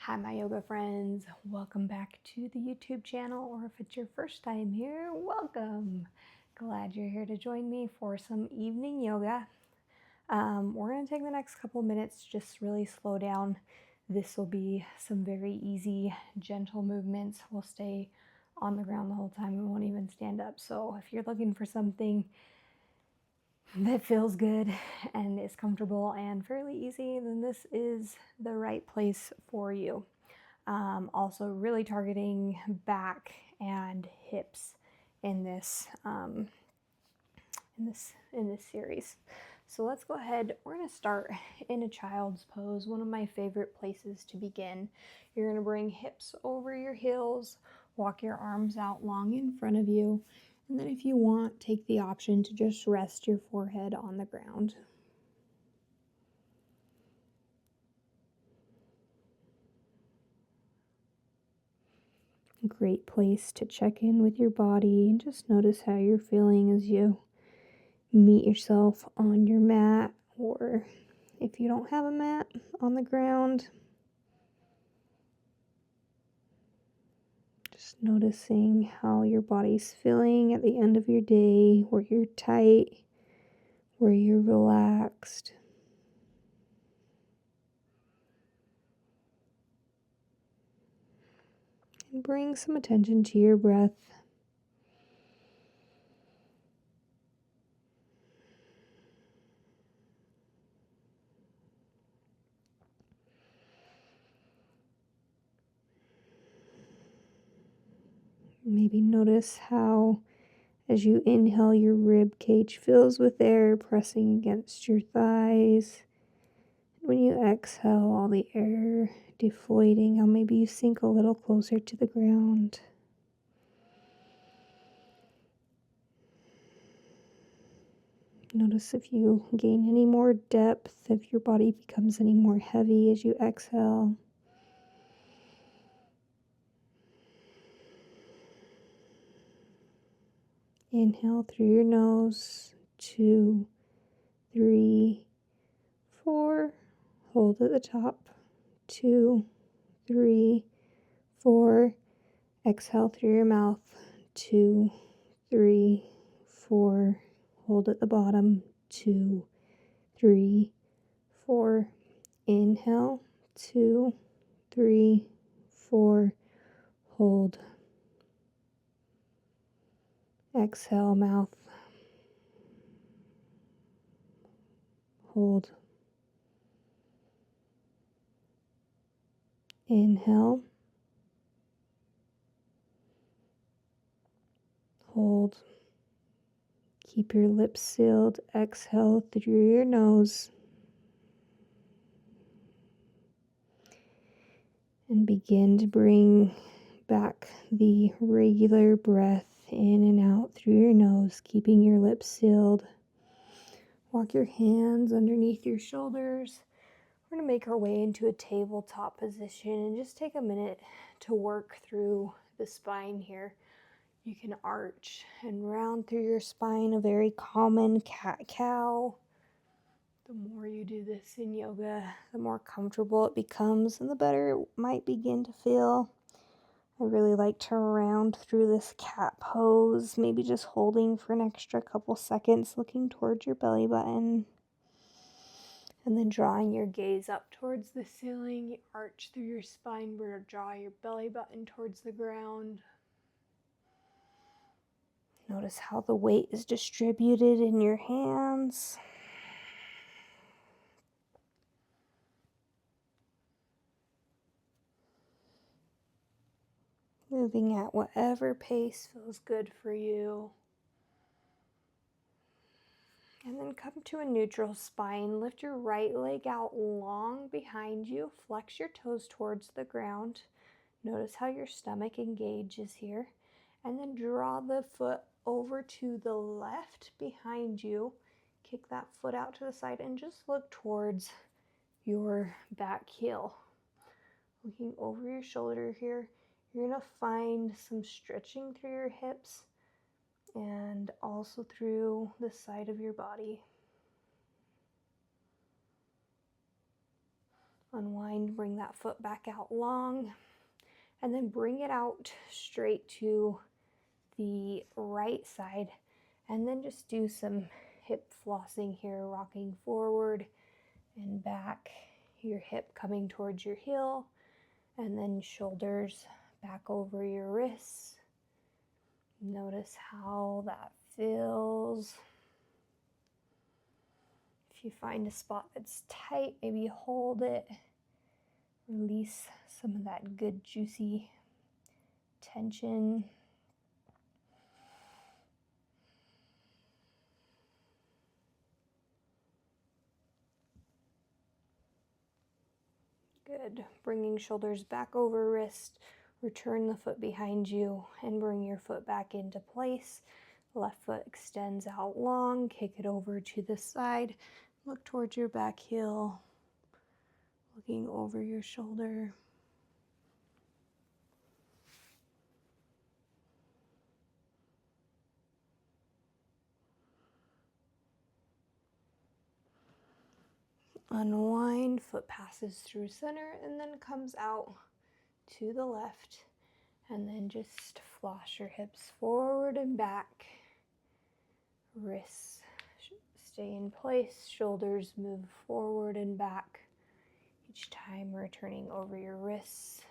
Hi, my yoga friends. Welcome back to the YouTube channel, or if it's your first time here, welcome. Glad you're here to join me for some evening yoga. We're going to take the next couple minutes, just really slow down. This will be some very easy, gentle movements. We'll stay on the ground the whole time. We won't even stand up. So if you're looking for something that feels good and is comfortable and fairly easy, then this is the right place for you. Also really targeting back and hips in this in this series. So let's go ahead. We're going to start in a child's pose, one of my favorite places to begin. You're going to bring hips over your heels, walk your arms out long in front of you, and then if you want, take the option to just rest your forehead on the ground. A great place to check in with your body and just notice how you're feeling as you meet yourself on your mat, or if you don't have a mat, on the ground. Just noticing how your body's feeling at the end of your day, where you're tight, where you're relaxed. And bring some attention to your breath. Maybe notice how, as you inhale, your rib cage fills with air pressing against your thighs. When you exhale, all the air deflating, how maybe you sink a little closer to the ground. Notice if you gain any more depth, if your body becomes any more heavy as you exhale. Inhale through your nose, 2, 3, 4. Hold at the top, 2, 3, 4. Exhale through your mouth, 2, 3, 4. Hold at the bottom, 2, 3, 4. Inhale, 2, 3, 4. Hold. Exhale, mouth. Hold. Inhale. Hold. Keep your lips sealed. Exhale through your nose. And begin to bring back the regular breath in and out through your nose, keeping your lips sealed. Walk your hands underneath your shoulders. We're going to make our way into a tabletop position and just take a minute to work through the spine here. You can arch and round through your spine, a very common cat-cow. The more you do this in yoga, the more comfortable it becomes and the better it might begin to feel. I really like to round through this cat pose, maybe just holding for an extra couple seconds, looking towards your belly button. And then drawing your gaze up towards the ceiling, you arch through your spine, draw your belly button towards the ground. Notice how the weight is distributed in your hands. Moving at whatever pace feels good for you. And then come to a neutral spine. Lift your right leg out long behind you. Flex your toes towards the ground. Notice how your stomach engages here. And then draw the foot over to the left behind you. Kick that foot out to the side and just look towards your back heel. Looking over your shoulder here, you're going to find some stretching through your hips and also through the side of your body. Unwind, bring that foot back out long, and then bring it out straight to the right side, and then just do some hip flossing here, rocking forward and back, your hip coming towards your heel, and then shoulders back over your wrists. Notice how that feels. If you find a spot that's tight, maybe hold it. Release some of that good juicy tension. Good. Bringing shoulders back over wrist. Return the foot behind you and bring your foot back into place. Left foot extends out long. Kick it over to the side. Look towards your back heel. Looking over your shoulder. Unwind, foot passes through center and then comes out to the left, and then just floss your hips forward and back. Wrists stay in place, shoulders move forward and back, each time returning over your wrists.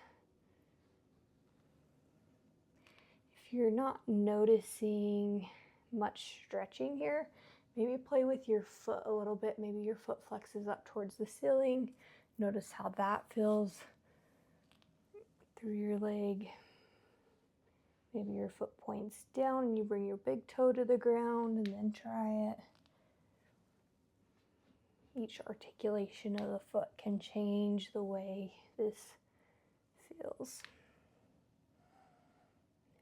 If you're not noticing much stretching here, maybe play with your foot a little bit. Maybe your foot flexes up towards the ceiling. Notice how that feels through your leg. Maybe your foot points down and you bring your big toe to the ground and then try it. Each articulation of the foot can change the way this feels.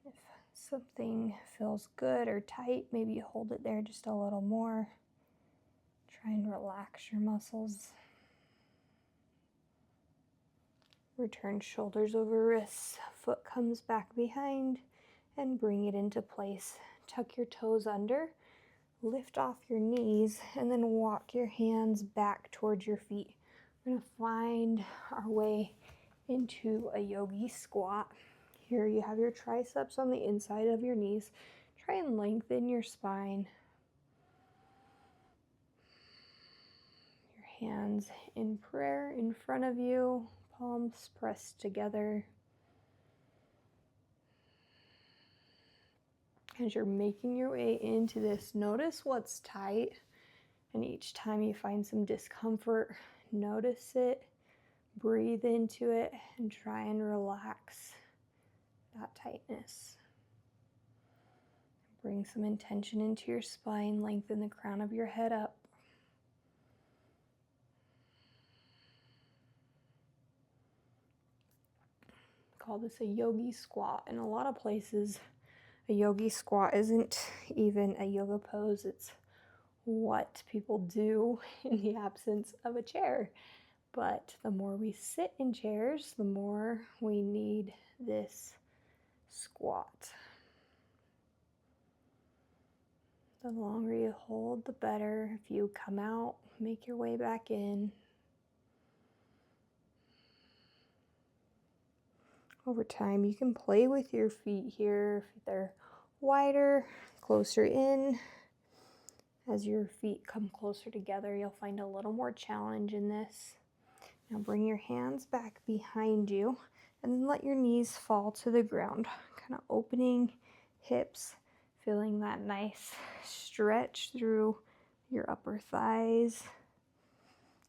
If something feels good or tight, maybe you hold it there just a little more. Try and relax your muscles. Return shoulders over wrists, foot comes back behind, and bring it into place. Tuck your toes under, lift off your knees, and then walk your hands back towards your feet. We're going to find our way into a yogi squat. Here you have your triceps on the inside of your knees. Try and lengthen your spine. Your hands in prayer in front of you, palms pressed together. As you're making your way into this, notice what's tight, and each time you find some discomfort, notice it, breathe into it, and try and relax that tightness. Bring some intention into your spine, lengthen the crown of your head up. Call this a yogi squat. In a lot of places, a yogi squat isn't even a yoga pose. It's what people do in the absence of a chair. But the more we sit in chairs, the more we need this squat. The longer you hold, the better. If you come out, make your way back in. Over time, you can play with your feet here. If they're wider, closer in. As your feet come closer together, you'll find a little more challenge in this. Now bring your hands back behind you and then let your knees fall to the ground. Kind of opening hips, feeling that nice stretch through your upper thighs,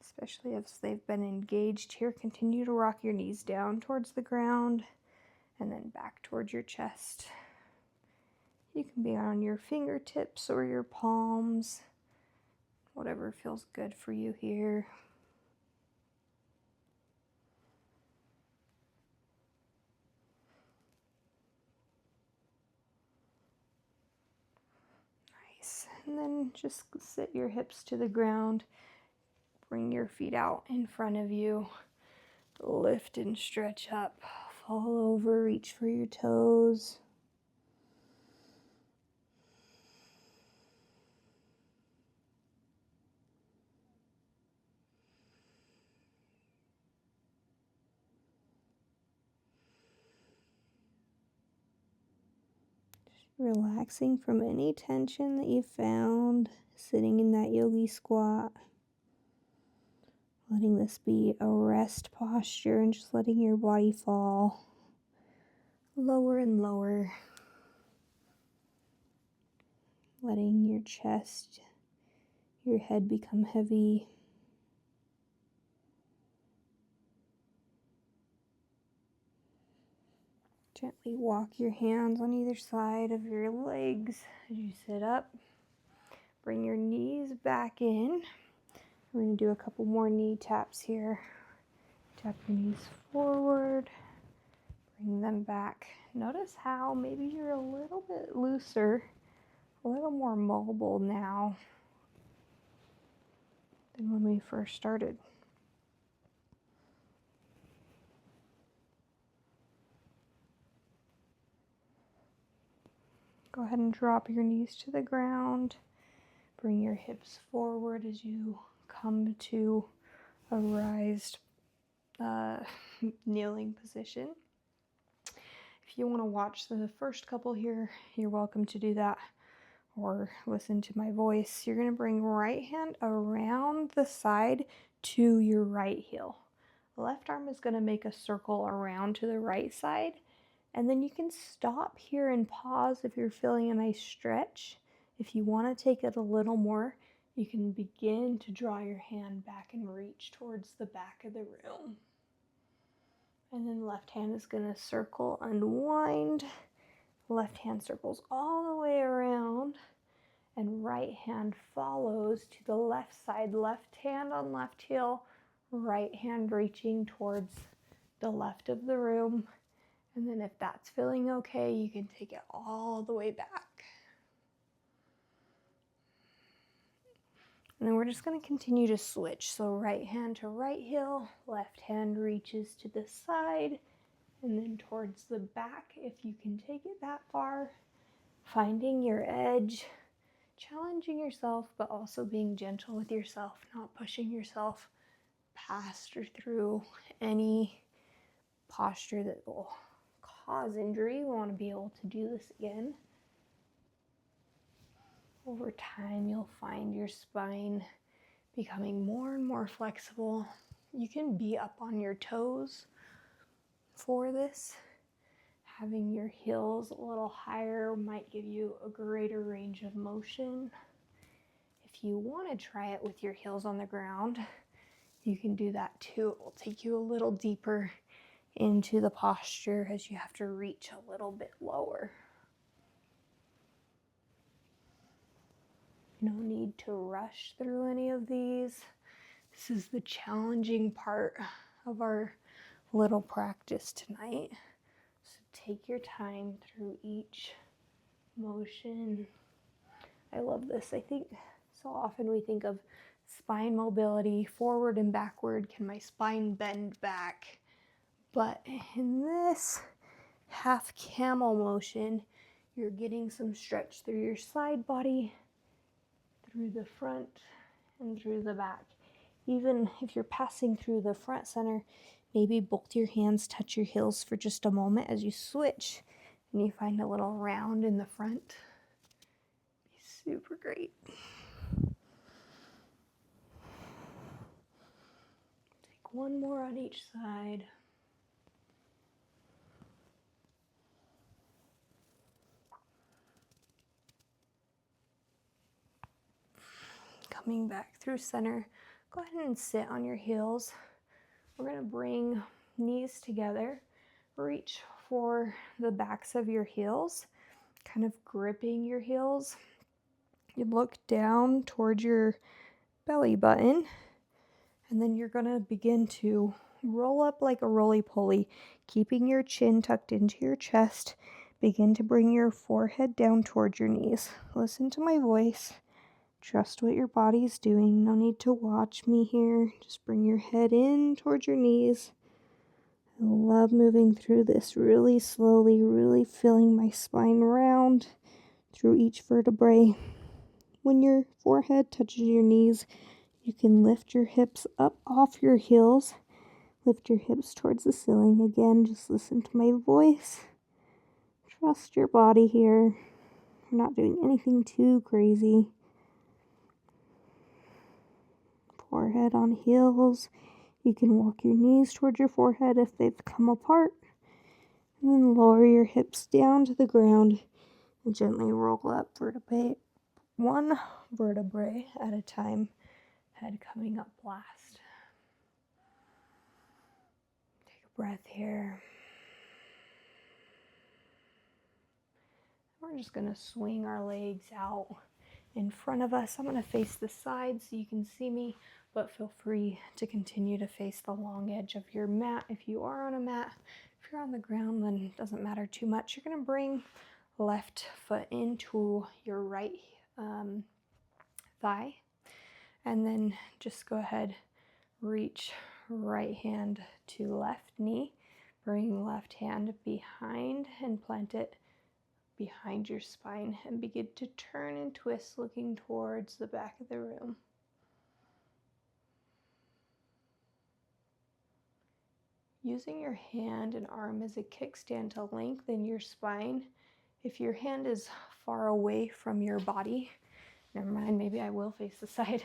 especially if they've been engaged here. Continue to rock your knees down towards the ground and then back towards your chest. You can be on your fingertips or your palms, whatever feels good for you here. Nice. And then just sit your hips to the ground. Bring your feet out in front of you. Lift and stretch up. Fall over, reach for your toes. Relaxing from any tension that you found sitting in that yogi squat. Letting this be a rest posture and just letting your body fall lower and lower. Letting your chest, your head become heavy. Gently walk your hands on either side of your legs as you sit up. Bring your knees back in. We're going to do a couple more knee taps here. Tap your knees forward. Bring them back. Notice how maybe you're a little bit looser, a little more mobile now than when we first started. Go ahead and drop your knees to the ground. Bring your hips forward as you come to a raised kneeling position. If you want to watch the first couple here, you're welcome to do that, or listen to my voice. You're going to bring right hand around the side to your right heel. Left arm is going to make a circle around to the right side. And then you can stop here and pause if you're feeling a nice stretch. If you want to take it a little more, you can begin to draw your hand back and reach towards the back of the room. And then left hand is going to circle, unwind. Left hand circles all the way around. And right hand follows to the left side. Left hand on left heel. Right hand reaching towards the left of the room. And then if that's feeling okay, you can take it all the way back. And then we're just going to continue to switch. So right hand to right heel, left hand reaches to the side, and then towards the back if you can take it that far. Finding your edge, challenging yourself, but also being gentle with yourself, not pushing yourself past or through any posture that will cause injury. We want to be able to do this again. Over time, you'll find your spine becoming more and more flexible. You can be up on your toes for this. Having your heels a little higher might give you a greater range of motion. If you want to try it with your heels on the ground, you can do that too. It will take you a little deeper into the posture as you have to reach a little bit lower. No need to rush through any of these. This is the challenging part of our little practice tonight. So take your time through each motion. I love this. I think so often we think of spine mobility, forward and backward. Can my spine bend back? But in this half camel motion, you're getting some stretch through your side body, through the front, and through the back. Even if you're passing through the front center, maybe both your hands touch your heels for just a moment as you switch, and you find a little round in the front. Be super great. Take one more on each side. Coming back through center, go ahead and sit on your heels. We're going to bring knees together, reach for the backs of your heels, kind of gripping your heels. You look down towards your belly button, and then you're going to begin to roll up like a roly-poly, keeping your chin tucked into your chest. Begin to bring your forehead down towards your knees. Listen to my voice. Trust what your body's doing. No need to watch me here. Just bring your head in towards your knees. I love moving through this really slowly, really feeling my spine round through each vertebrae. When your forehead touches your knees, you can lift your hips up off your heels. Lift your hips towards the ceiling. Again, just listen to my voice. Trust your body here. We're not doing anything too crazy. Forehead on heels. You can walk your knees towards your forehead if they've come apart. And then lower your hips down to the ground and gently roll up one vertebrae at a time. Head coming up last. Take a breath here. We're just going to swing our legs out in front of us. I'm going to face the side so you can see me, but feel free to continue to face the long edge of your mat if you are on a mat. If you're on the ground, then it doesn't matter too much. You're going to bring left foot into your right thigh, and then just go ahead, reach right hand to left knee, bring left hand behind and plant it behind your spine and begin to turn and twist looking towards the back of the room. Using your hand and arm as a kickstand to lengthen your spine. If your hand is far away from your body, never mind, maybe I will face the side.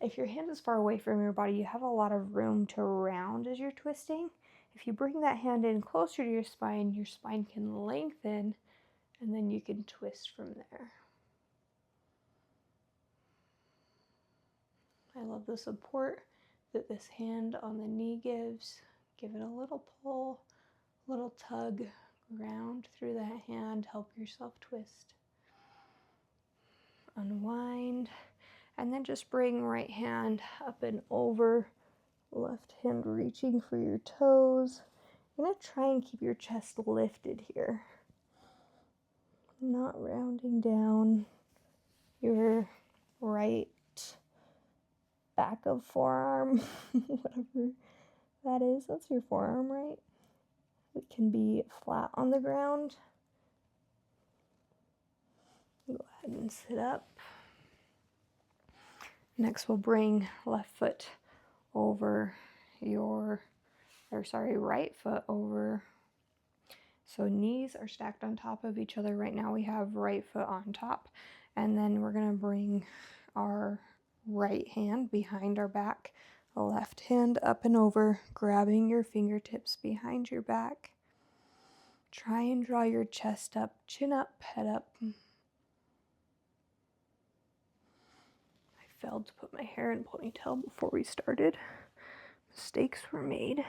If your hand is far away from your body, you have a lot of room to round as you're twisting. If you bring that hand in closer to your spine can lengthen, and then you can twist from there. I love the support that this hand on the knee gives. Give it a little pull, a little tug, ground through that hand, help yourself twist. Unwind, and then just bring right hand up and over, left hand reaching for your toes. You're going to try and keep your chest lifted here. Not rounding down your right back of forearm, whatever that is. That's your forearm, right? It can be flat on the ground. Go ahead and sit up. Next, we'll bring left foot over right foot over. So knees are stacked on top of each other. Right now we have right foot on top. And then we're going to bring our right hand behind our back, left hand up and over, grabbing your fingertips behind your back. Try and draw your chest up, chin up, head up. I failed to put my hair in ponytail before we started. Mistakes were made.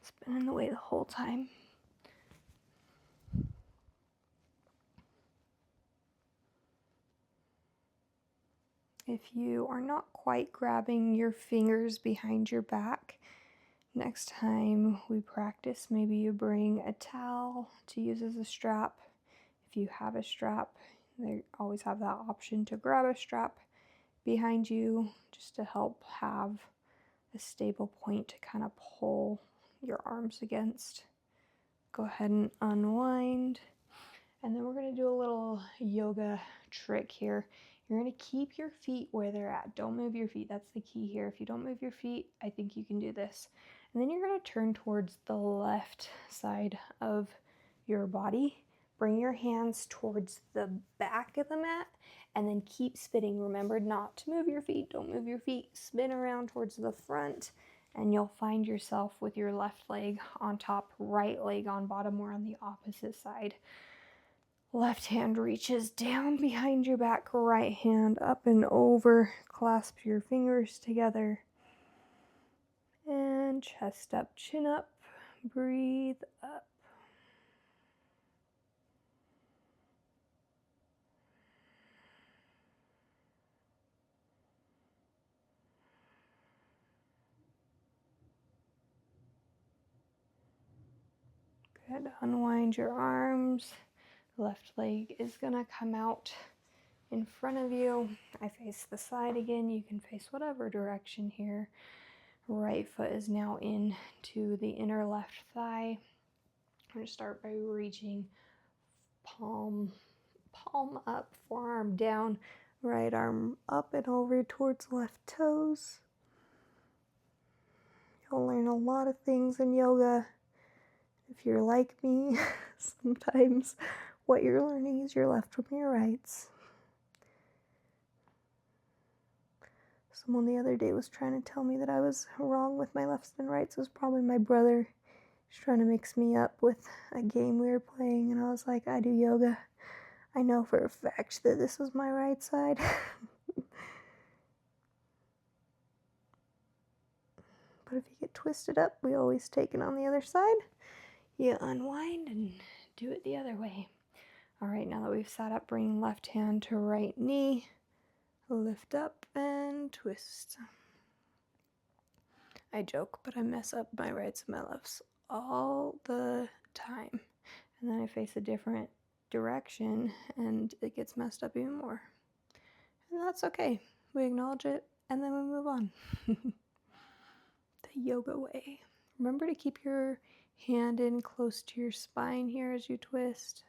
It's been in the way the whole time. If you are not quite grabbing your fingers behind your back, next time we practice, maybe you bring a towel to use as a strap. If you have a strap, they always have that option to grab a strap behind you just to help have a stable point to kind of pull your arms against. Go ahead and unwind. And then we're going to do a little yoga trick here. You're going to keep your feet where they're at. Don't move your feet. That's the key here. If you don't move your feet, I think you can do this. And then you're going to turn towards the left side of your body. Bring your hands towards the back of the mat and then keep spinning. Remember not to move your feet. Don't move your feet. Spin around towards the front and you'll find yourself with your left leg on top, right leg on bottom, or on the opposite side. Left hand reaches down behind your back, right hand up and over. Clasp your fingers together. And chest up, chin up. Breathe up. Good. Unwind your arms. Left leg is going to come out in front of you. I face the side again. You can face whatever direction here. Right foot is now into the inner left thigh. I'm going to start by reaching palm up, forearm down, right arm up and over towards left toes. You'll learn a lot of things in yoga. If you're like me, sometimes what you're learning is your left from your rights. Someone the other day was trying to tell me that I was wrong with my lefts and rights. It was probably my brother. He's trying to mix me up with a game we were playing, and I was like, I do yoga. I know for a fact that this is my right side. But if you get twisted up, we always take it on the other side. You unwind and do it the other way. All right, now that we've sat up, bring left hand to right knee. Lift up and twist. I joke, but I mess up my rights and my lefts all the time. And then I face a different direction and it gets messed up even more. And that's okay. We acknowledge it and then we move on. The yoga way. Remember to keep your hand in close to your spine here as you twist.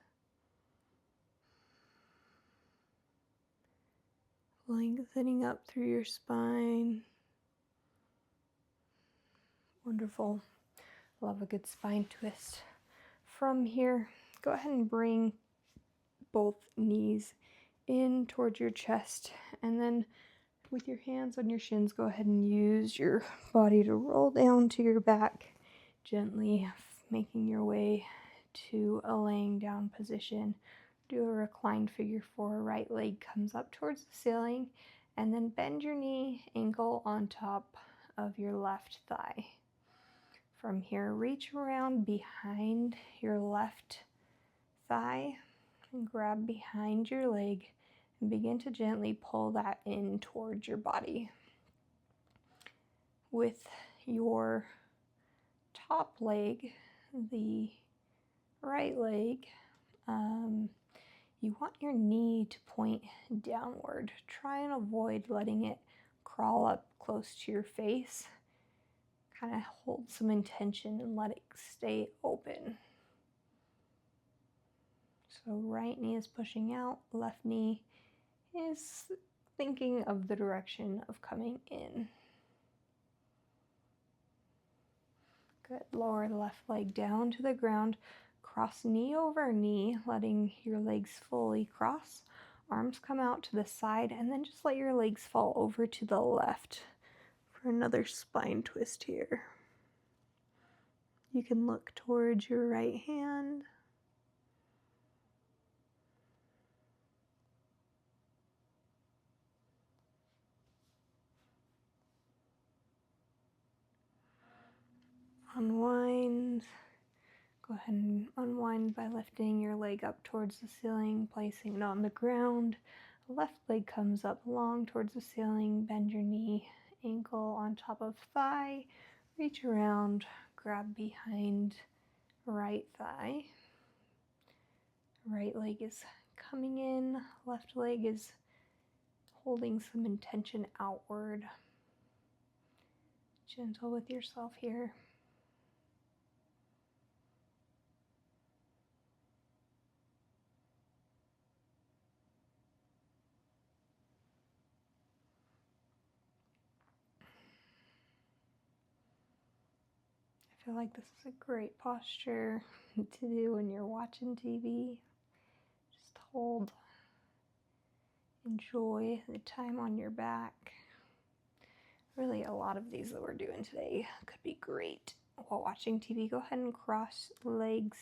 Lengthening up through your spine. Wonderful. Love a good spine twist. From here, go ahead and bring both knees in towards your chest, and then with your hands on your shins, go ahead and use your body to roll down to your back, gently making your way to a laying down position. Do a reclined figure four. Right leg comes up towards the ceiling, and then bend your knee, ankle on top of your left thigh. From here, reach around behind your left thigh and grab behind your leg and begin to gently pull that in towards your body. With your top leg, the right leg, you want your knee to point downward. Try and avoid letting it crawl up close to your face. Kind of hold some intention and let it stay open. So right knee is pushing out, left knee is thinking of the direction of coming in. Good. Lower the left leg down to the ground. Cross knee over knee, letting your legs fully cross. Arms come out to the side, and then just let your legs fall over to the left for another spine twist here. You can look towards your right hand. Unwind. Go ahead and unwind by lifting your leg up towards the ceiling, placing it on the ground. Left leg comes up long towards the ceiling. Bend your knee, ankle on top of thigh. Reach around, grab behind right thigh. Right leg is coming in. Left leg is holding some intention outward. Gentle with yourself here. I feel like this is a great posture to do when you're watching TV. Just hold, enjoy the time on your back. Really, a lot of these that we're doing today could be great while watching TV. Go ahead and cross legs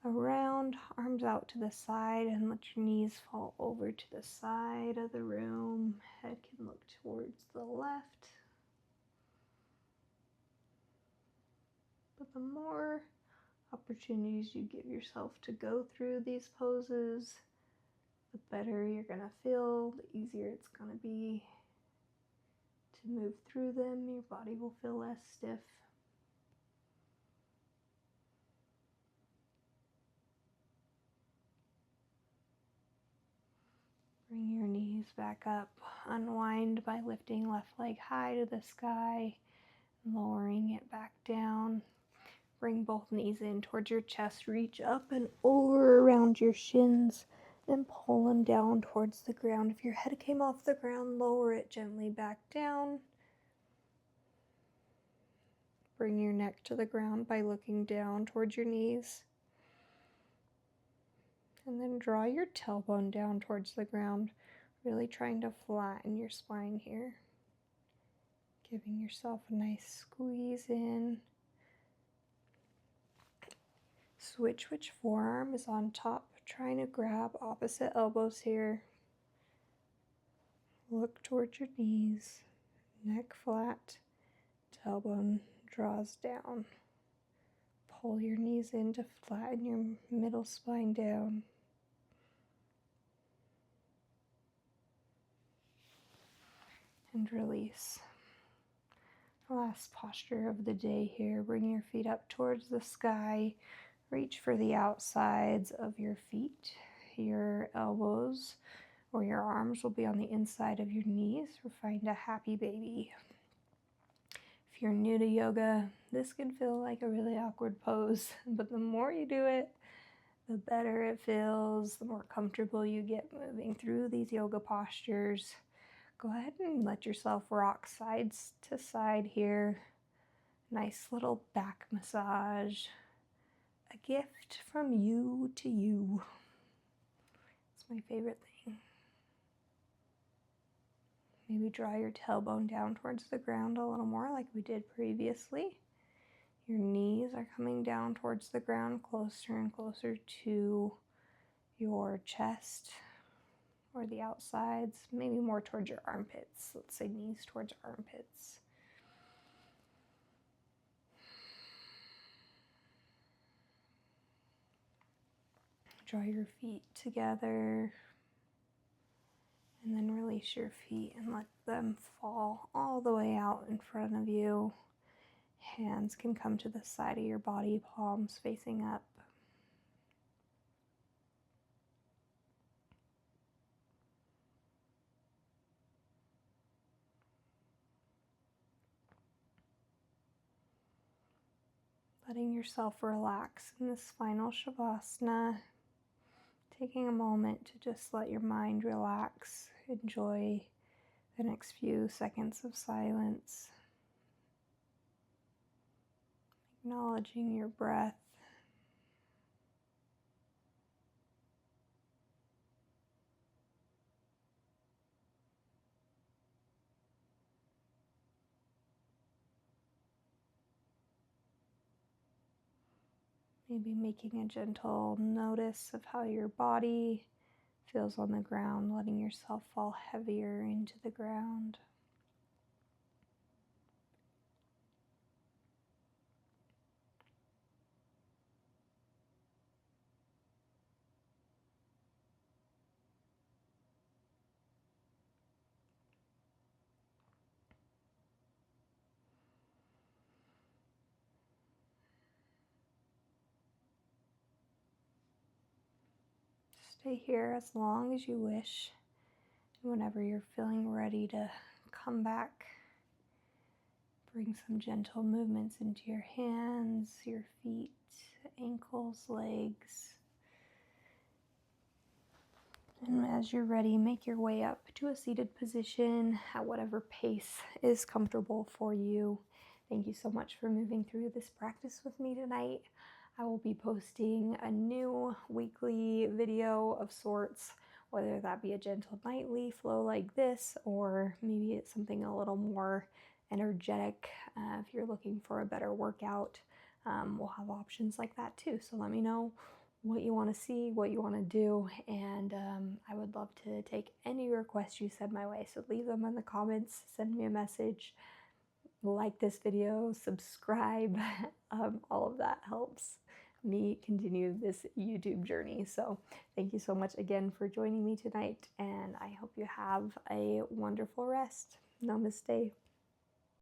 around, arms out to the side, and let your knees fall over to the side of the room. Head can look towards the left. But the more opportunities you give yourself to go through these poses, the better you're going to feel, the easier it's going to be to move through them. Your body will feel less stiff. Bring your knees back up. Unwind by lifting left leg high to the sky, lowering it back down. Bring both knees in towards your chest. Reach up and over around your shins and pull them down towards the ground. If your head came off the ground, lower it gently back down. Bring your neck to the ground by looking down towards your knees. And then draw your tailbone down towards the ground, really trying to flatten your spine here. Giving yourself a nice squeeze in. Switch which forearm is on top, trying to grab opposite elbows here. Look towards your knees, neck flat, tailbone draws down. Pull your knees in to flatten your middle spine down. And release. Last posture of the day here. Bring your feet up towards the sky. Reach for the outsides of your feet. Your elbows or your arms will be on the inside of your knees, or find a happy baby. If you're new to yoga, this can feel like a really awkward pose, but the more you do it, the better it feels, the more comfortable you get moving through these yoga postures. Go ahead and let yourself rock sides to side here. Nice little back massage. A gift from you to you. It's my favorite thing. Maybe draw your tailbone down towards the ground a little more like we did previously. Your knees are coming down towards the ground, closer and closer to your chest or the outsides, maybe more towards your armpits. Let's say knees towards armpits. Draw your feet together and then release your feet and let them fall all the way out in front of you. Hands can come to the side of your body, palms facing up. Letting yourself relax in this final Shavasana. Taking a moment to just let your mind relax. Enjoy the next few seconds of silence. Acknowledging your breath. Maybe making a gentle notice of how your body feels on the ground, letting yourself fall heavier into the ground. Stay here as long as you wish. Whenever you're feeling ready to come back, bring some gentle movements into your hands, your feet, ankles, legs. And as you're ready, make your way up to a seated position at whatever pace is comfortable for you. Thank you so much for moving through this practice with me tonight. I will be posting a new weekly video of sorts, whether that be a gentle nightly flow like this, or maybe it's something a little more energetic. If you're looking for a better workout, we'll have options like that too. So let me know what you want to see, what you want to do, and I would love to take any requests you send my way. So leave them in the comments, send me a message, like this video, subscribe. All of that helps me continue this YouTube journey. So thank you so much again for joining me tonight, and I hope you have a wonderful rest. Namaste.